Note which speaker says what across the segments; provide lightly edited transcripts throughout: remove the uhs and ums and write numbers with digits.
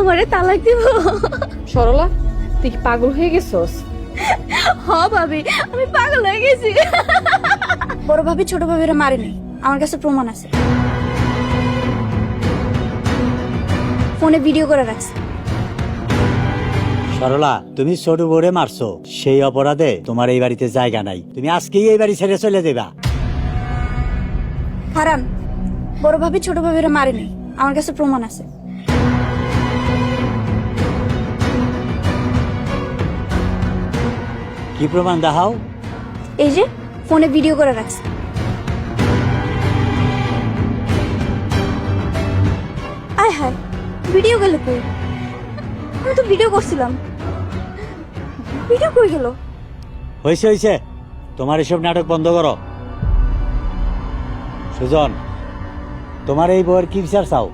Speaker 1: আমারে তালাক দিব।
Speaker 2: সরলা, তুই কি পাগল হয়ে গেছস?
Speaker 1: হ ভাবি, আমি পাগল হয়ে গেছি। বড় ভাবি ছোট ভাবিরা মারেনি, আমার কাছে প্রমাণ আছে। ফোনে ভিডিও করে রাখছে।
Speaker 3: সরলা, তুমি ছোট বউরে মারছো, সেই অপরাধে তোমার এই বাড়িতে জায়গা নাই। তুমি আজকেই এই বাড়ি ছেড়ে চলে যাবা।
Speaker 1: হারান, বড় ভাবি ছোট ভাবিরা মারেনি, আমার কাছে প্রমাণ আছে।
Speaker 3: কি প্রমাণ দেখাও?
Speaker 1: এই যে ফোনে ভিডিও করে রাখছে। আয় হায়, ভিডিও গেল কই? আমি তো ভিডিও করছিলাম, ভিডিও কই গেল?
Speaker 3: হয়েছে হয়েছে, তোমার এসব নাটক বন্ধ করো। সুজন, তোমার এই বউয়ের কি বিচার চাও?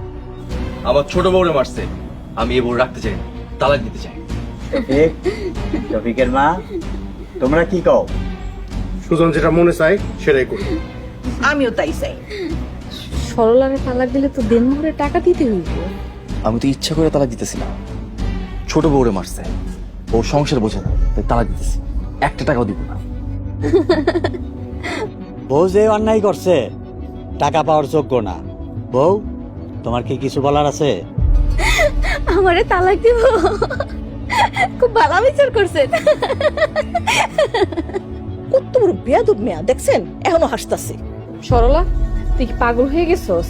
Speaker 4: আমার ছোট বউরে মারছে, আমি এই বউ রাখতে চাই না, তালাক দিতে চাই।
Speaker 3: রফিকের মা, তোমরা কি কও?
Speaker 5: সুজন যেটা মনে চাই সেটাই করি।
Speaker 6: আমিও তাই চাই।
Speaker 2: সরলারে তালাক দিলে তো দেনমোহরের টাকা দিতে হইব।
Speaker 4: আমি তো ইচ্ছা করে তালাক দিতেছি না, ছোট বউরে মারছে, ও সংসার বোঝে না, তাই তালাক দিতেছি। 1 টাকাও দিব না।
Speaker 3: বউ যে অন্যায় করছে টাকা পাওয়ার যোগ্য না। বউ, তোমার কি কিছু বলার আছে?
Speaker 1: আমারে তালাক দিব? খুব ভালো বিচার করছেন।
Speaker 6: কত বড় বেয়াদব মেয়া দেখছেন, এখনো হাসতাছে।
Speaker 2: সরলা, তুই কি পাগল হয়ে গেছস?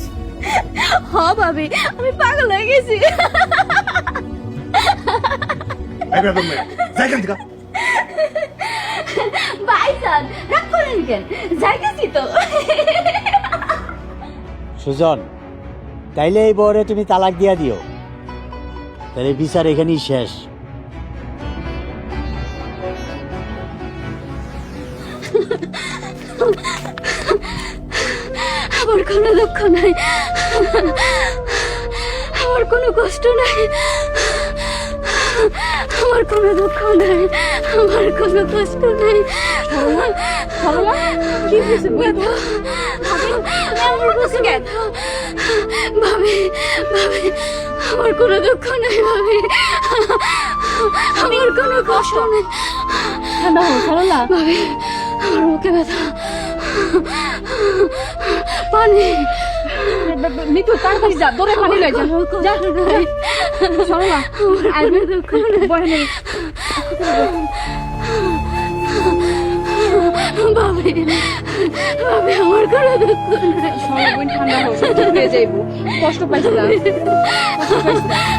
Speaker 1: হ ভাবি, আমি পাগল হয়ে গেছি। ভাইজান রাগ করেন কেন? যাইতেছি তো।
Speaker 3: সুজন, তাইলে এই বউরে তুমি তালাক দিয়া দিও, তাহলে বিচার এখানেই শেষ।
Speaker 1: আমার কোনো দুঃখ নাই, আমার কোনো কষ্ট নাই, আমার কোনো দুঃখ নাই, আমার কোনো কষ্ট নাই।
Speaker 2: সরলা, কি হয়েছে?
Speaker 1: ব্যথা, আমার কাছে ব্যথা। ভাবি, ভাবি, আমার কোনো দুঃখ নাই ভাবি, আমার কোনো কষ্ট নেই।
Speaker 2: ঠান্ডা হও সরলা।
Speaker 1: ভাবি, আমার বুকে ব্যথা, পানি।
Speaker 2: নিতু তাড়াতাড়ি যা, দৌড়ে পানি লয়ে যা। যা সরলা, আসবে বহে নেই।
Speaker 1: ভাবি, ভাবি, আমার কোনো দুঃখ নাই।
Speaker 2: সরলা বোন ঠান্ডা হও, সব ঠিক হয়ে যাইব। কষ্ট পাইছিলাম, কষ্ট পাইছিলাম।